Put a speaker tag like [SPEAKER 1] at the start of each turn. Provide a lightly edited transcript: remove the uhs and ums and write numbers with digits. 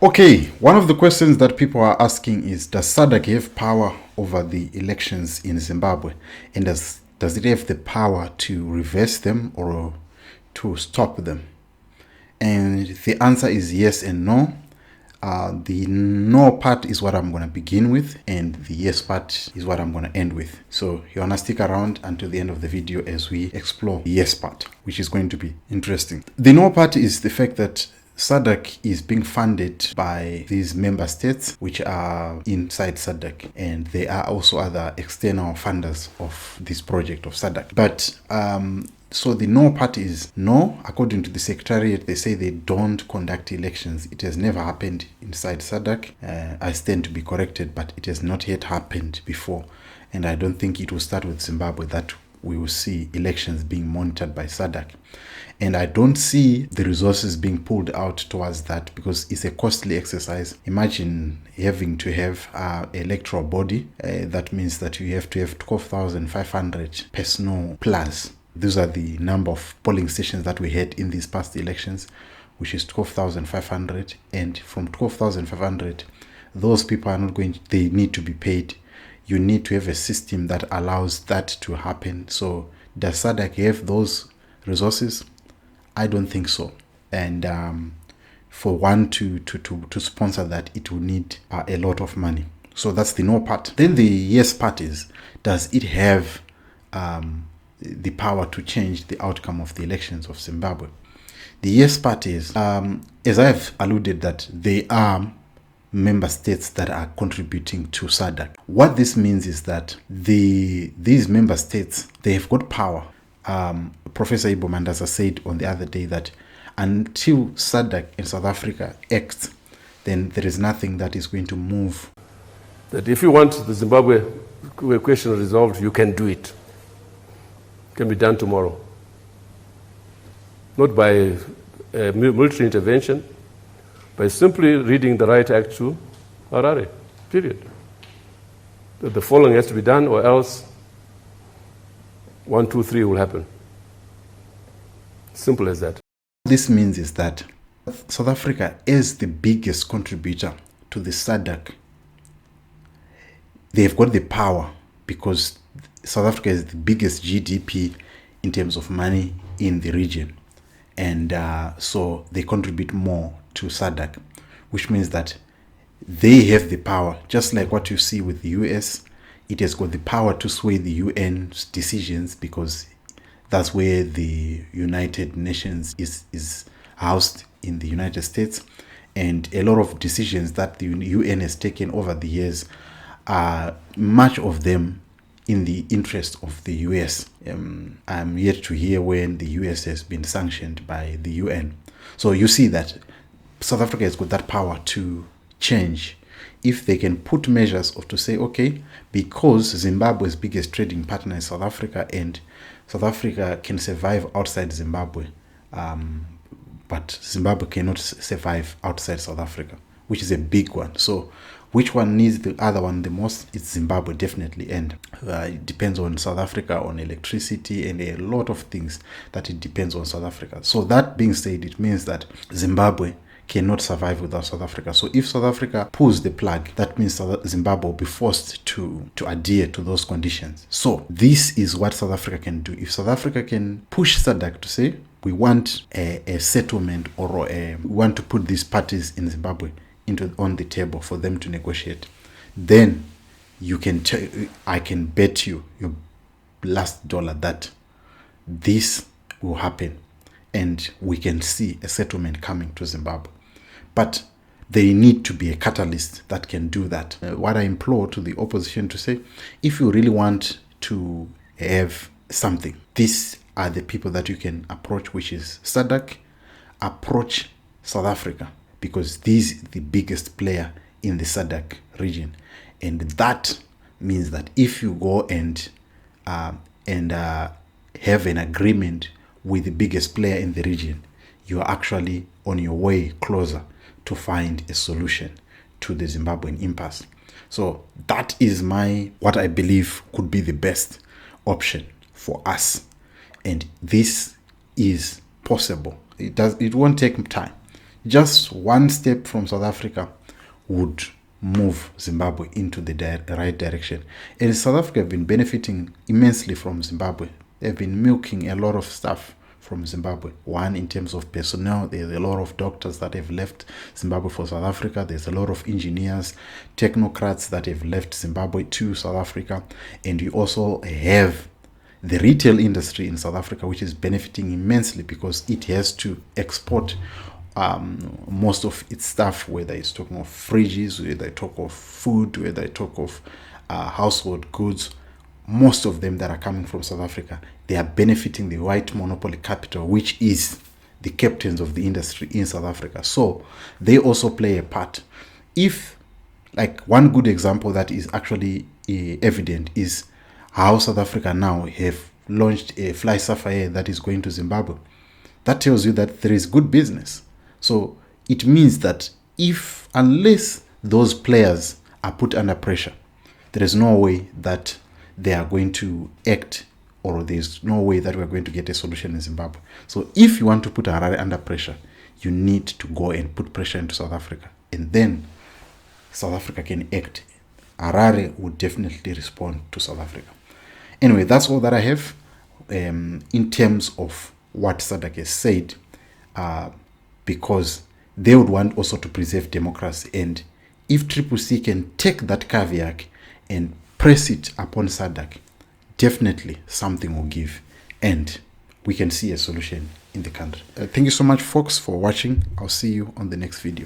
[SPEAKER 1] Okay, one of the questions that people are asking is, does SADC have power over the elections in Zimbabwe? And does it have the power to reverse them or to stop them? And the answer is yes and no. The no part is what I'm going to begin with, and the yes part is what I'm going to end with. So you want to stick around until the end of the video as we explore the yes part, which is going to be interesting. The no part is the fact that SADC is being funded by these member states which are inside SADC, and there are also other external funders of this project of SADC. But so the no part is no. According to the Secretariat, they say they don't conduct elections. It has never happened inside SADC. I stand to be corrected, but it has not yet happened before. And I don't think it will start with Zimbabwe that we will see elections being monitored by SADC. And I don't see the resources being pulled out towards that because it's a costly exercise. Imagine having to have an electoral body. That means that you have to have 12,500 personnel plus. These are the number of polling stations that we had in these past elections, which is 12,500. And from 12,500, those people are not going, they need to be paid. You need to have a system that allows that to happen. So does SADC have those resources? I don't think so. And for one to sponsor that, it will need a lot of money. So that's the no part. Then the yes part is, does it have the power to change the outcome of the elections of Zimbabwe? The yes part is, as I've alluded, that there are member states that are contributing to SADC. What this means is that these member states, they have got power. Professor Ibo Mandasa said on the other day that until SADC in South Africa acts, then there is nothing that is going to move.
[SPEAKER 2] That if you want the Zimbabwe question resolved, you can do it. It can be done tomorrow. Not by military intervention, by simply reading the Right Act to Harare, period. That the following has to be done, or else 1, 2, 3 will happen. Simple as that.
[SPEAKER 1] This means is that South Africa is the biggest contributor to the SADC. They've got the power because South Africa is the biggest GDP in terms of money in the region. And so they contribute more to SADC, which means that they have the power, just like what you see with the US. It has got the power to sway the UN's decisions because that's where the United Nations is housed in the United States. And a lot of decisions that the UN has taken over the years are much of them in the interest of the US. I'm yet to hear when the US has been sanctioned by the UN. So you see that South Africa has got that power to change if they can put measures of to say, okay, because Zimbabwe's biggest trading partner is South Africa, and South Africa can survive outside Zimbabwe, but Zimbabwe cannot survive outside South Africa, which is a big one. So which one needs the other one the most? It's Zimbabwe, definitely. And it depends on South Africa, on electricity, and a lot of things that it depends on South Africa. So that being said, it means that Zimbabwe cannot survive without South Africa. So if South Africa pulls the plug, that means Zimbabwe will be forced to adhere to those conditions. So this is what South Africa can do. If South Africa can push SADC to say, we want a settlement, or we want to put these parties in Zimbabwe on the table for them to negotiate, then you can I can bet you your last dollar that this will happen, and we can see a settlement coming to Zimbabwe. But there need to be a catalyst that can do that. What I implore to the opposition to say, if you really want to have something, these are the people that you can approach, which is SADC. Approach South Africa, because this is the biggest player in the SADC region. And that means that if you go and have an agreement with the biggest player in the region, you are actually on your way closer to find a solution to the Zimbabwean impasse. So that is what I believe could be the best option for us. And this is possible. It won't take time. just one step from South Africa would move Zimbabwe into the right direction. And South Africa have been benefiting immensely from Zimbabwe. They've been milking a lot of stuff from Zimbabwe. One, in terms of personnel, there's a lot of doctors that have left Zimbabwe for South Africa. There's a lot of engineers, technocrats that have left Zimbabwe to South Africa. And you also have the retail industry in South Africa, which is benefiting immensely because it has to export most of its stuff, whether it's talking of fridges, whether I talk of food, whether I talk of household goods. Most of them that are coming from South Africa, they are benefiting the white monopoly capital, which is the captains of the industry in South Africa. So they also play a part. If, like, one good example that is actually evident is how South Africa now have launched a Fly Sapphire that is going to Zimbabwe. That tells you that there is good business. So it means that unless those players are put under pressure, there is no way that they are going to act, or there's no way that we're going to get a solution in Zimbabwe. So if you want to put Harare under pressure, you need to go and put pressure into South Africa, and then South Africa can act. Harare would definitely respond to South Africa. Anyway, that's all that I have in terms of what SADC has said, because they would want also to preserve democracy. And if CCC can take that caveat and press it upon SADC, definitely something will give and we can see a solution in the country. Thank you so much, folks, for watching. I'll see you on the next video.